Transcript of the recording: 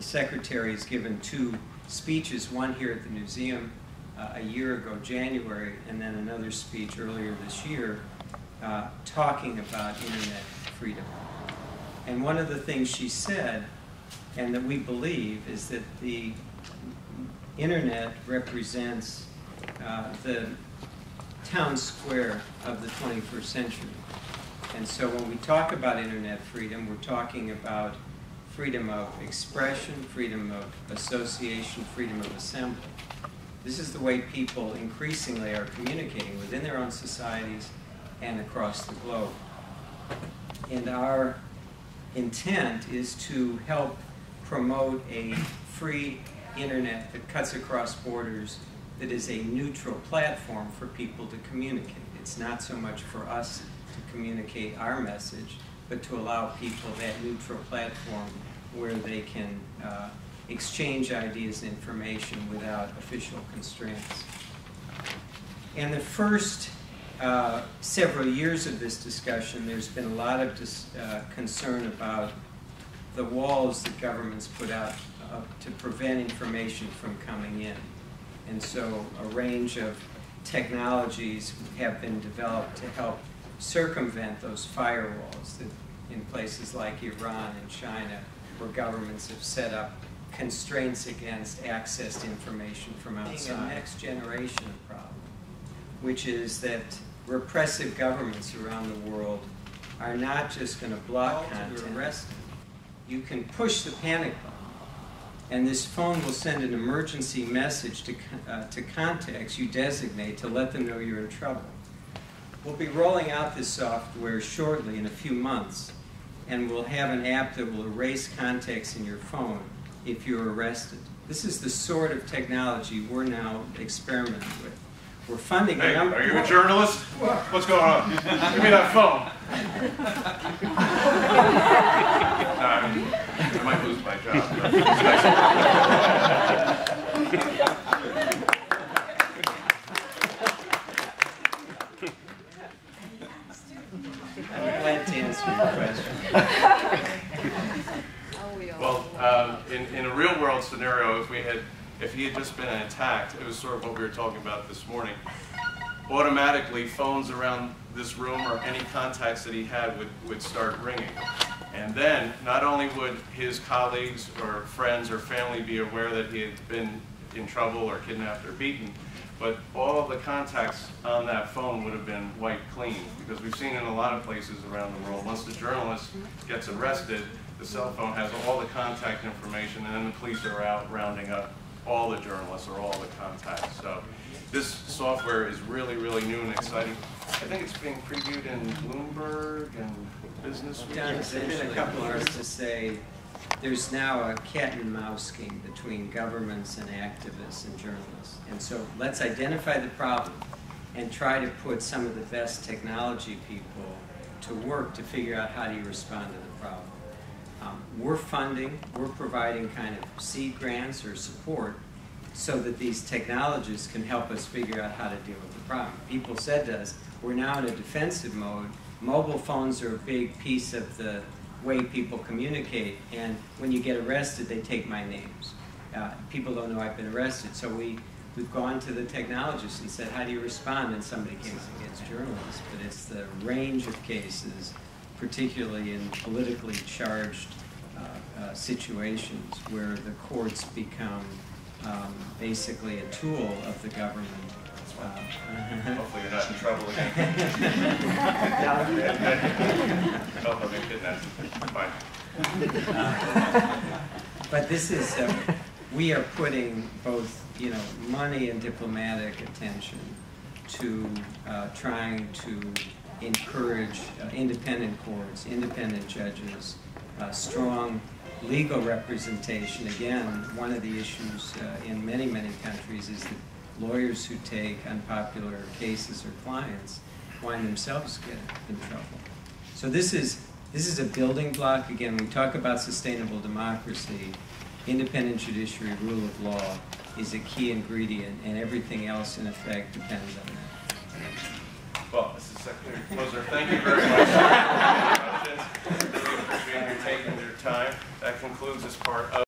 Secretary has given 2 speeches, one here at the Newseum a year ago, January, and then another speech earlier this year, talking about internet freedom. And one of the things she said, and that we believe, is that the internet represents the town square of the 21st century. And so when we talk about internet freedom, we're talking about freedom of expression, freedom of association, freedom of assembly. This is the way people increasingly are communicating within their own societies and across the globe. And our intent is to help promote a free internet that cuts across borders, that is a neutral platform for people to communicate. It's not so much for us to communicate our message, but to allow people that neutral platform where they can exchange ideas and information without official constraints. In the first several years of this discussion, there's been a lot of concern about the walls that governments put out to prevent information from coming in. And so a range of technologies have been developed to help circumvent those firewalls that in places like Iran and China, where governments have set up constraints against access to information from outside. A next generation of problem, which is that repressive governments around the world are not just going to block content. Arrested. You can push the panic button, and this phone will send an emergency message to contacts you designate to let them know you're in trouble. We'll be rolling out this software shortly, in a few months, and we'll have an app that will erase contacts in your phone if you're arrested. This is the sort of technology we're now experimenting with. We're funding a number. Are you a journalist? What's going on? Give me that phone. I might lose my job. I'm glad to answer your question. Well, in a real world scenario, if he had just been attacked, it was sort of what we were talking about this morning. Automatically, phones around this room or any contacts that he had would start ringing. And then, not only would his colleagues or friends or family be aware that he had been in trouble or kidnapped or beaten, but all of the contacts on that phone would have been wiped clean. Because we've seen in a lot of places around the world, once the journalist gets arrested, the cell phone has all the contact information, and then the police are out rounding up all the journalists or all the contacts. So this software is really, really new and exciting. I think it's being previewed in Bloomberg and Business Week. There's been a couple of years to say there's now a cat and mouse game between governments and activists and journalists. And so let's identify the problem and try to put some of the best technology people to work to figure out how do you respond to the problem. We're providing kind of seed grants or support so that these technologists can help us figure out how to deal with the problem. People said to us, we're now in a defensive mode. Mobile phones are a big piece of the way people communicate, and when you get arrested, they take my names. People don't know I've been arrested, so we've gone to the technologists and said, how do you respond? And somebody came up against journalists, but it's the range of cases, particularly in politically charged situations where the courts become basically a tool of the government. Hopefully you're not in trouble again. Oh, I've been kidnapped. Fine. But this is, we are putting both, money and diplomatic attention to trying to encourage independent courts, independent judges, strong legal representation. Again, one of the issues in many, many countries is that lawyers who take unpopular cases or clients find themselves get in trouble. So this is a building block. Again, we talk about sustainable democracy. Independent judiciary, rule of law is a key ingredient, and everything else, in effect, depends on that. Well, Mr. Secretary Closer, thank you very much. Really appreciate you taking your time. That concludes this part of